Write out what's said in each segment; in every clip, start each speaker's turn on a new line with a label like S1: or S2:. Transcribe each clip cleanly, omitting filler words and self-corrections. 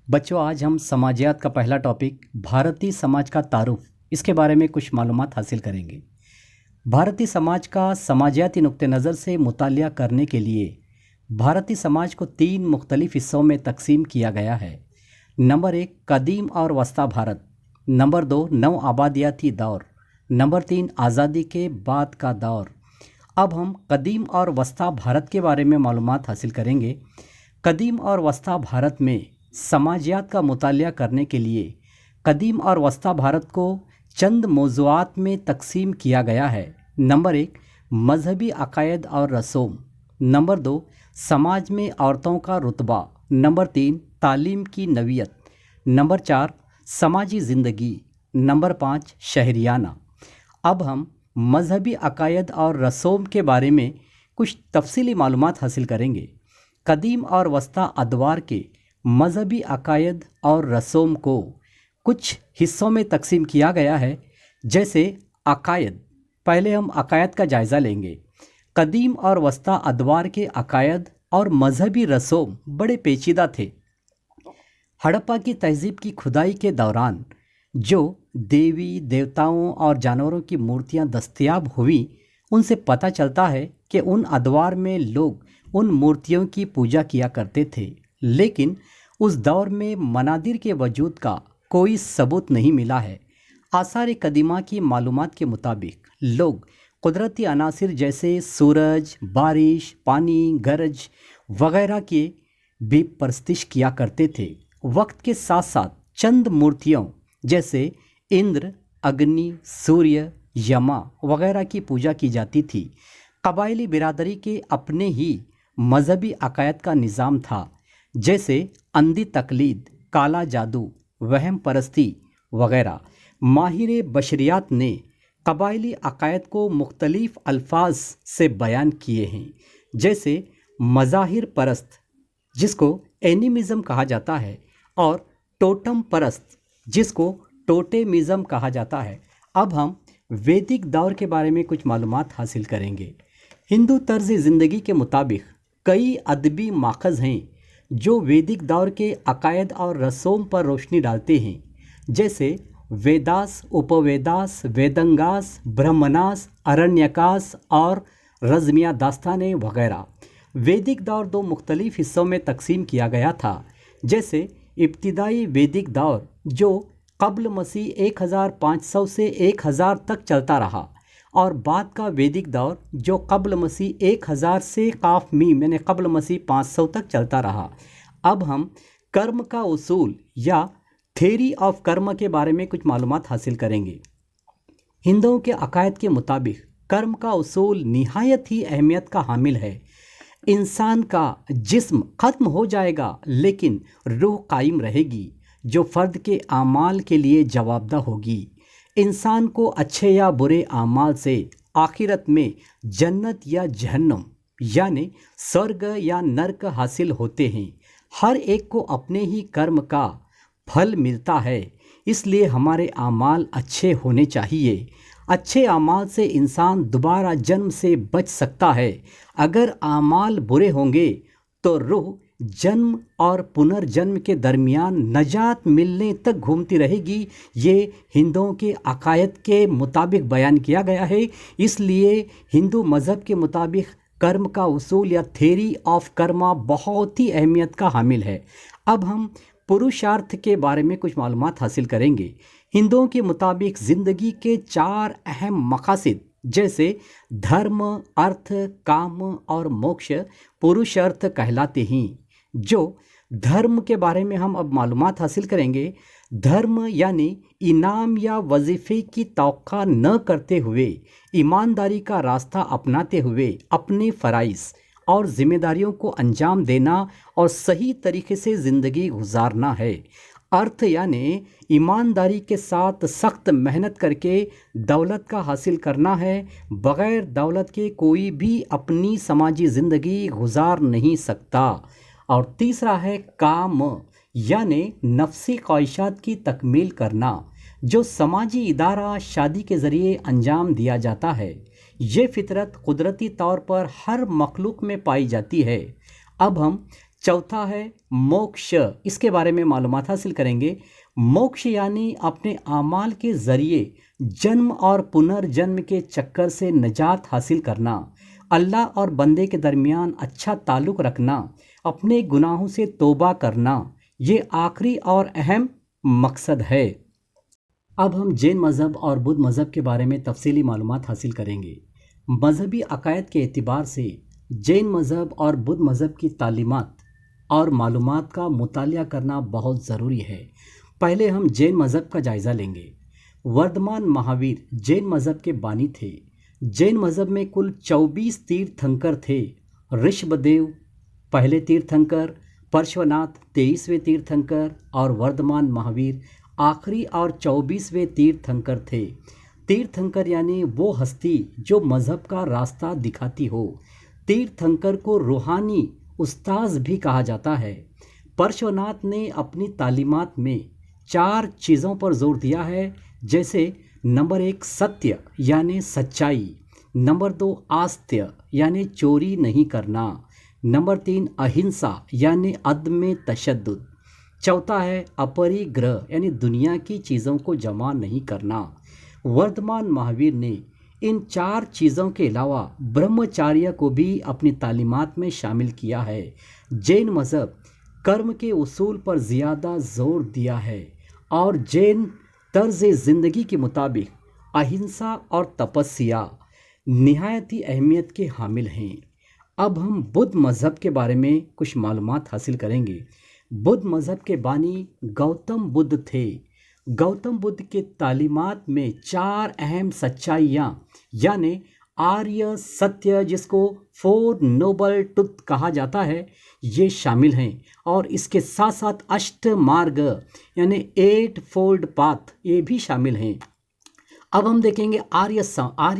S1: बच्चों, आज हम समाजियात का पहला टॉपिक भारतीय समाज का तारुफ इसके बारे में कुछ मालूमात हासिल करेंगे। भारतीय समाज का समाजियाती नुक्ते नज़र से मुतालिया करने के लिए भारतीय समाज को तीन मुख्तलिफ हिस्सों में तकसीम किया गया है। नंबर 1, कदीम और वस्ता भारत। नंबर 2, नव आबादियाती दौर। नंबर 3, आज़ादी के बाद का दौर। अब हम कदीम और वस्ता भारत के बारे में मालूमात हासिल करेंगे। कदीम और वस्ता भारत में समाजियात का मुतालिया करने के लिए कदीम और वस्ता भारत को चंद मौज़ूआत में तकसीम किया गया है। नंबर 1, मजहबी अकायद और रसूम। नंबर 2, समाज में औरतों का रुतबा। नंबर 3, तालीम की नवीयत। नंबर 4, समाजी ज़िंदगी। नंबर 5, शहरियाना। अब हम मजहबी अकायद और रसूम के बारे में कुछ तफसीली मालूमात हासिल करेंगे। कदीम और वस्ता अदवार के मजहबी अकायद और रसूम को कुछ हिस्सों में तकसीम किया गया है। जैसे अकायद, पहले हम अकायद का जायज़ा लेंगे। कदीम और वस्ता अदवार के अकायद और मजहबी रसूम बड़े पेचीदा थे। हड़प्पा की तहज़ीब की खुदाई के दौरान जो देवी देवताओं और जानवरों की मूर्तियां दस्तयाब हुई, उनसे पता चलता है कि उन अदवार में लोग उन मूर्तियों की पूजा किया करते थे, लेकिन उस दौर में मनादिर के वजूद का कोई सबूत नहीं मिला है। आसार कदीमा की मालूमात के मुताबिक लोग कुदरती अनासिर जैसे सूरज, बारिश, पानी, गरज वगैरह की भी परस्तिश किया करते थे। वक्त के साथ साथ चंद मूर्तियों जैसे इंद्र, अग्नि, सूर्य, यमा वगैरह की पूजा की जाती थी। कबायली बिरादरी के अपने ही मजहबी अकायद का निज़ाम था, जैसे अंधी तकलीद, काला जादू, वहम परस्ती वगैरह। माहिर बशरियात ने कबायली अकायद को मुख्तलिफ अल्फाज से बयान किए हैं, जैसे मज़ाहिर परस्त, जिसको एनिमिज़म कहा जाता है, और टोटम परस्त, जिसको टोटेमिज़म कहा जाता है। अब हम वैदिक दौर के बारे में कुछ मालूमात हासिल करेंगे। हिंदू तर्ज ज़िंदगी के मुताबिक कई अदबी माखज़ हैं जो वैदिक दौर के अकायद और रसूम पर रोशनी डालते हैं, जैसे वेदास, उपवेदास, वेदंगास, ब्रह्मनास, अरण्यकास और रज़मिया दास्तानें वगैरह। वैदिक दौर दो मुख्तलिफ हिस्सों में तकसीम किया गया था, जैसे इब्तिदाई वैदिक दौर जो क़ब्ल मसीह 1500 से 1000 तक चलता रहा, और बाद का वैदिक दौर जो क़ब्ल मसीह 1000 से काफ मीम यानी क़ब्ल मसीह 500 तक चलता रहा। अब हम कर्म का उसूल या थेरी ऑफ कर्म के बारे में कुछ मालूमात हासिल करेंगे। हिंदुओं के अकायद के मुताबिक कर्म का उसूल निहायत ही अहमियत का हामिल है। इंसान का जिस्म ख़त्म हो जाएगा, लेकिन रूह कायम रहेगी, जो फ़र्द के आमाल के लिए जवाबदेह होगी। इंसान को अच्छे या बुरे आमाल से आखिरत में जन्नत या जहन्नम यानी स्वर्ग या नरक हासिल होते हैं। हर एक को अपने ही कर्म का फल मिलता है, इसलिए हमारे आमाल अच्छे होने चाहिए। अच्छे आमाल से इंसान दोबारा जन्म से बच सकता है। अगर आमाल बुरे होंगे तो रूह जन्म और पुनर्जन्म के दरमियान नजात मिलने तक घूमती रहेगी। ये हिंदुओं के अकायद के मुताबिक बयान किया गया है। इसलिए हिंदू मज़हब के मुताबिक कर्म का उसूल या थेरी ऑफ कर्मा बहुत ही अहमियत का हामिल है। अब हम पुरुषार्थ के बारे में कुछ मालूमात हासिल करेंगे। हिंदुओं के मुताबिक ज़िंदगी के 4 अहम मकासद जैसे धर्म, अर्थ, काम और मोक्ष पुरुषार्थ कहलाते हैं। जो धर्म के बारे में हम अब मालूमात हासिल करेंगे। धर्म यानी इनाम या वजीफ़े की तवक्का न करते हुए ईमानदारी का रास्ता अपनाते हुए अपने फ़राइज़ और ज़िम्मेदारियों को अंजाम देना और सही तरीके से ज़िंदगी गुजारना है। अर्थ यानी ईमानदारी के साथ सख्त मेहनत करके दौलत का हासिल करना है। बग़ैर दौलत के कोई भी अपनी समाजी ज़िंदगी गुजार नहीं सकता। और तीसरा है काम, यानी नफ्सी ख्वाहिशात की तकमील करना, जो समाजी इदारा शादी के ज़रिए अंजाम दिया जाता है। ये फितरत कुदरती तौर पर हर मखलूक में पाई जाती है। अब हम चौथा है मोक्ष, इसके बारे में मालूमात हासिल करेंगे। मोक्ष यानी अपने आमाल के ज़रिए जन्म और पुनर्जन्म के चक्कर से निजात हासिल करना, अल्लाह और बंदे के दरमियान अच्छा ताल्लुक़ रखना, अपने गुनाहों से तौबा करना, ये आखिरी और अहम मकसद है। अब हम जैन मज़हब और बुद्ध मज़हब के बारे में तफसीली मालूमात हासिल करेंगे। मजहबी अकायद के एतबार से जैन मज़हब और बुद्ध मज़हब की तालीमात और मालूमात का मुतालिया करना बहुत ज़रूरी है। पहले हम जैन मज़हब का जायज़ा लेंगे। वर्धमान महावीर जैन मज़हब के बानी थे। जैन मज़हब में कुल 24 तीर्थंकर थे। ऋषभदेव पहले तीर्थंकर, पार्श्वनाथ 23वें तीर्थंकर और वर्धमान महावीर आखिरी और 24वें तीर्थंकर थे। तीर्थंकर यानी वो हस्ती जो मज़हब का रास्ता दिखाती हो। तीर्थंकर को रूहानी उस्ताद भी कहा जाता है। पार्श्वनाथ ने अपनी तालीमात में 4 चीज़ों पर जोर दिया है, जैसे नंबर 1 सत्य यानी सच्चाई, नंबर 2 आस्त्य यानी चोरी नहीं करना, नंबर 3 अहिंसा यानी अदम तशद्दुद, चौथा है अपरिग्रह यानी दुनिया की चीज़ों को जमा नहीं करना। वर्धमान महावीर ने इन 4 चीज़ों के अलावा ब्रह्मचार्य को भी अपनी तालीमात में शामिल किया है। जैन मज़हब कर्म के उसूल पर ज़्यादा जोर दिया है और जैन तर्ज ज़िंदगी के मुताबिक अहिंसा और तपस्या निहायती अहमियत के हामिल हैं। अब हम बुद्ध मज़हब के बारे में कुछ मालूमात हासिल करेंगे। बुद्ध मज़हब के बानी गौतम बुद्ध थे। गौतम बुद्ध के तालीमात में 4 अहम सच्चाइयाँ यानी आर्य सत्य, जिसको 4 नोबल ट्रुथ कहा जाता है, ये शामिल हैं और इसके साथ साथ अष्ट मार्ग यानी 8 फोल्ड पाथ ये भी शामिल हैं। अब हम देखेंगे आर्य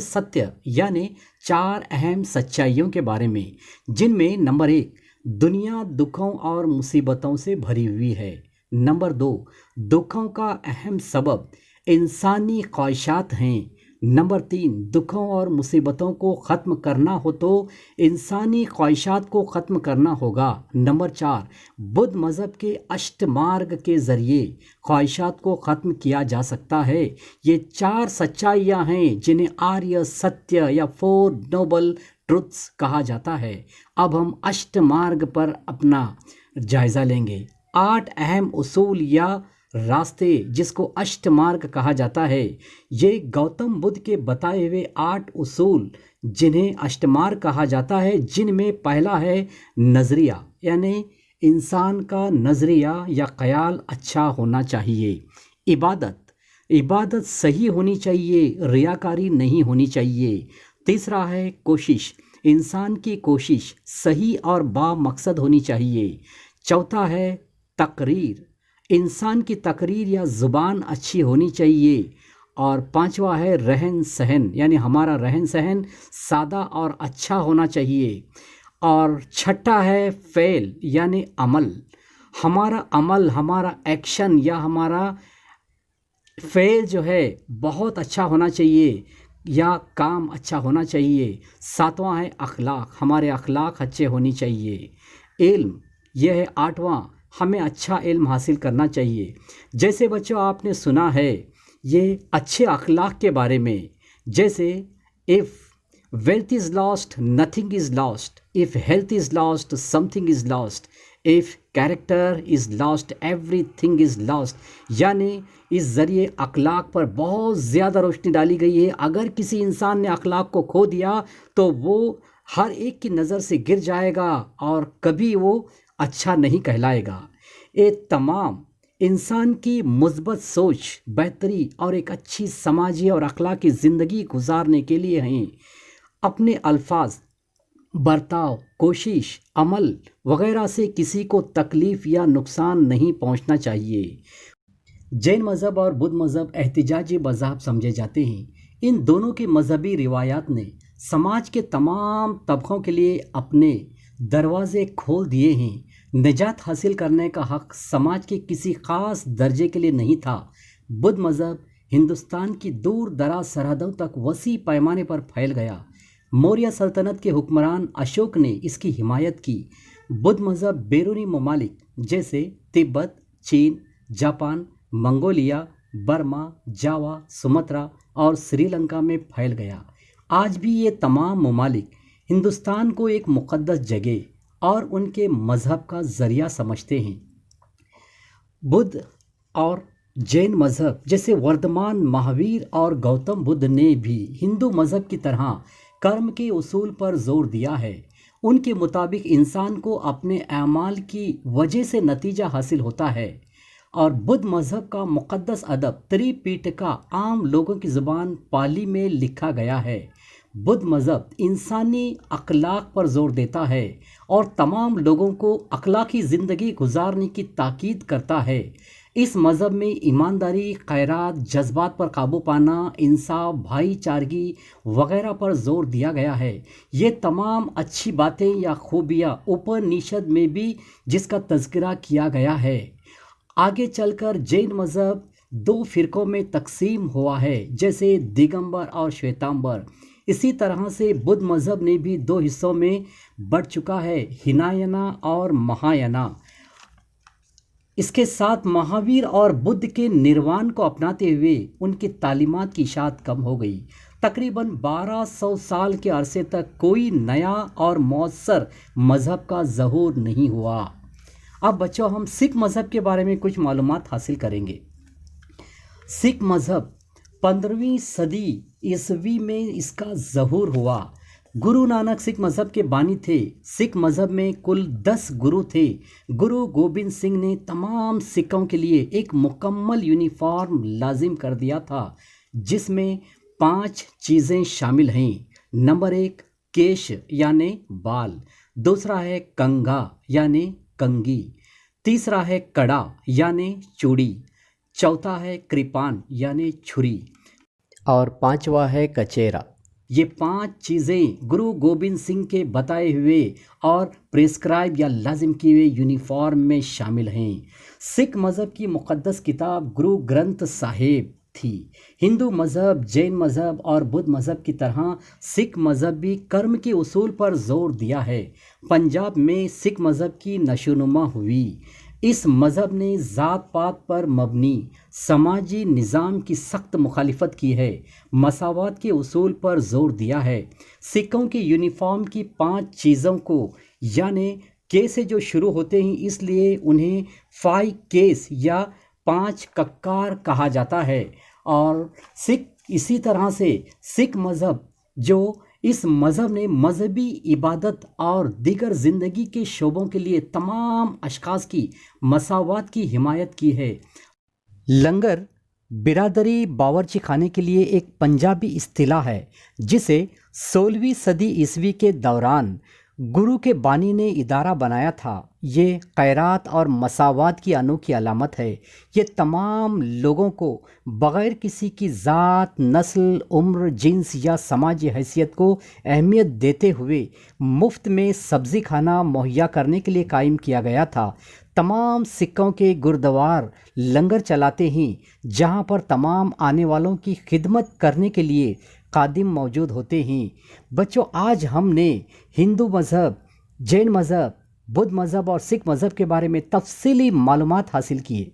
S1: सत्य यानी 4 अहम सच्चाइयों के बारे में, जिनमें नंबर 1 दुनिया दुखों और मुसीबतों से भरी हुई है। नंबर 2 दुखों का अहम सबब इंसानी ख्वाहिशात हैं। नंबर 3 दुखों और मुसीबतों को ख़त्म करना हो तो इंसानी ख्वाहिशात को ख़त्म करना होगा। नंबर 4 बुद्ध मज़हब के अष्ट मार्ग के ज़रिए ख्वाहिशात को ख़त्म किया जा सकता है। ये 4 सच्चाइयाँ हैं जिन्हें आर्य सत्य या 4 नोबल ट्रुथ्स कहा जाता है। अब हम अष्ट मार्ग पर अपना जायज़ा लेंगे। 8 अहम उसूल या रास्ते जिसको अष्ट मार्ग कहा जाता है, ये गौतम बुद्ध के बताए हुए 8 उसूल जिन्हें अष्टमार्ग कहा जाता है, जिनमें पहला है नज़रिया यानी इंसान का नज़रिया या ख्याल अच्छा होना चाहिए। इबादत सही होनी चाहिए, रियाकारी नहीं होनी चाहिए। तीसरा है कोशिश, इंसान की कोशिश सही और बामकसद होनी चाहिए। चौथा है तकरीर, इंसान की तकरीर या ज़ुबान अच्छी होनी चाहिए। और 5वां है रहन सहन यानी हमारा रहन सहन सादा और अच्छा होना चाहिए। और 6ठा है फ़ेल यानी अमल, हमारा एक्शन या हमारा फ़ेल जो है बहुत अच्छा होना चाहिए या काम अच्छा होना चाहिए। 7वां है अखलाक, हमारे अखलाक अच्छे होनी चाहिए। इल्म, यह है 8वां, हमें अच्छा इल्म हासिल करना चाहिए। जैसे बच्चों आपने सुना है ये अच्छे अखलाक के बारे में, जैसे if wealth is lost nothing is lost, if health is lost something is lost, if character is lost everything is lost. यानी इस ज़रिए अखलाक पर बहुत ज़्यादा रोशनी डाली गई है। अगर किसी इंसान ने अखलाक को खो दिया तो वो हर एक की नज़र से गिर जाएगा और कभी वो अच्छा नहीं कहलाएगा। ये तमाम इंसान की मुस्बत सोच, बेहतरी और एक अच्छी समाजी और अखलाकी ज़िंदगी गुजारने के लिए हैं। अपने अल्फाज, बर्ताव, कोशिश, अमल वगैरह से किसी को तकलीफ़ या नुकसान नहीं पहुंचना चाहिए। जैन मज़हब और बुद्ध मज़हब एहतिजाजी मज़हब समझे जाते हैं। इन दोनों की मजहबी रिवायात ने समाज के तमाम तबकों के लिए अपने दरवाज़े खोल दिए हैं। निजात हासिल करने का हक़ समाज के किसी ख़ास दर्जे के लिए नहीं था। बुद्ध मज़हब हिंदुस्तान की दूर दराज सरहदों तक वसी पैमाने पर फैल गया। मौर्य सल्तनत के हुक्मरान अशोक ने इसकी हिमायत की। बुद्ध मज़हब बैरूनी ममालिक जैसे तिब्बत, चीन, जापान, मंगोलिया, बर्मा, जावा, सुमात्रा और श्रीलंका में फैल गया। आज भी ये तमाम ममालिक हिंदुस्तान को एक मुक़द्दस जगह और उनके मज़हब का ज़रिया समझते हैं। बुद्ध और जैन मज़हब जैसे वर्धमान महावीर और गौतम बुद्ध ने भी हिंदू मज़हब की तरह कर्म के उसूल पर जोर दिया है। उनके मुताबिक इंसान को अपने अमाल की वजह से नतीजा हासिल होता है। और बुद्ध मज़हब का मुक़द्दस अदब त्रिपिटका आम लोगों की ज़ुबान पाली में लिखा गया है। बुद्ध मज़हब इंसानी अखलाक पर जोर देता है और तमाम लोगों को अखलाकी ज़िंदगी गुजारने की ताकीद करता है। इस मज़हब में ईमानदारी, खैरात, जज्बात पर काबू पाना, इंसाफ, भाईचारगी वगैरह पर जोर दिया गया है। ये तमाम अच्छी बातें या खूबियाँ उपनिषद में भी जिसका तज़किरा किया गया है। आगे चलकर जैन मज़हब दो फ़िरक़ों में तकसीम हुआ है, जैसे दिगंबर और श्वेतांबर। इसी तरह से बुद्ध मज़हब ने भी दो हिस्सों में बढ़ चुका है, हिनायना और महायाना। इसके साथ महावीर और बुद्ध के निर्वाण को अपनाते हुए उनकी तालीमात की इशाअत कम हो गई। तकरीबन 1200 साल के अरसे तक कोई नया और मौसर मज़हब का ज़हूर नहीं हुआ। अब बच्चों, हम सिख मज़हब के बारे में कुछ मालूमात हासिल करेंगे। सिख मज़हब 15वीं सदी ईस्वी में इसका ज़हूर हुआ। गुरु नानक सिख मज़हब के बानी थे। सिख मज़हब में कुल 10 गुरु थे। गुरु गोबिंद सिंह ने तमाम सिखों के लिए एक मुकम्मल यूनिफॉर्म लाजिम कर दिया था, जिसमें 5 चीज़ें शामिल हैं। नंबर 1 केश यानि बाल, दूसरा है कंघा यानि कंगी, तीसरा है कड़ा यानि चूड़ी, चौथा है कृपान यानि छुरी और पांचवा है कचेरा। ये 5 चीज़ें गुरु गोबिंद सिंह के बताए हुए और प्रिस्क्राइब या लाजिम किए हुए यूनिफॉर्म में शामिल हैं। सिख मज़हब की मुक़द्दस किताब गुरु ग्रंथ साहिब थी। हिंदू मज़हब, जैन मज़हब और बुद्ध मज़हब की तरह सिख मज़हब भी कर्म के उसूल पर जोर दिया है। पंजाब में सिख मज़हब की नशोनुमा हुई। इस मज़हब ने ज़ात पात पर मबनी समाजी निज़ाम की सख्त मुखालिफत की है, मसावात के उसूल पर जोर दिया है। सिखों के यूनिफॉर्म की 5 चीज़ों को यानि के से जो शुरू होते हैं, इसलिए उन्हें 5 केस या 5 कक्कार कहा जाता है। और सिख इसी तरह से सिख मज़हब जो इस मज़हब ने मजहबी इबादत और दीगर ज़िंदगी के शोबों के लिए तमाम अशख़ास की मसावात की हिमायत की है। लंगर बिरादरी बावर्ची खाने के लिए एक पंजाबी इस्तिलाह है, जिसे 16वीं सदी ईस्वी के दौरान गुरु के बानी ने इदारा बनाया था। ये खैरात और मसावात की अनोखी अलामत है। ये तमाम लोगों को बग़ैर किसी की ज़ात, नस्ल, उम्र, जिन्स या समाजी हैसियत को अहमियत देते हुए मुफ्त में सब्ज़ी खाना मुहैया करने के लिए कायम किया गया था। तमाम सिखों के गुरुद्वार लंगर चलाते हैं, जहाँ पर तमाम आने वालों की खिदमत करने के लिए कादिम मौजूद होते हैं। बच्चों, आज हमने हिंदू मज़हब, जैन मज़हब, बुद्ध मज़हब और सिख मज़हब के बारे में तफसीली मालूमात हासिल किए।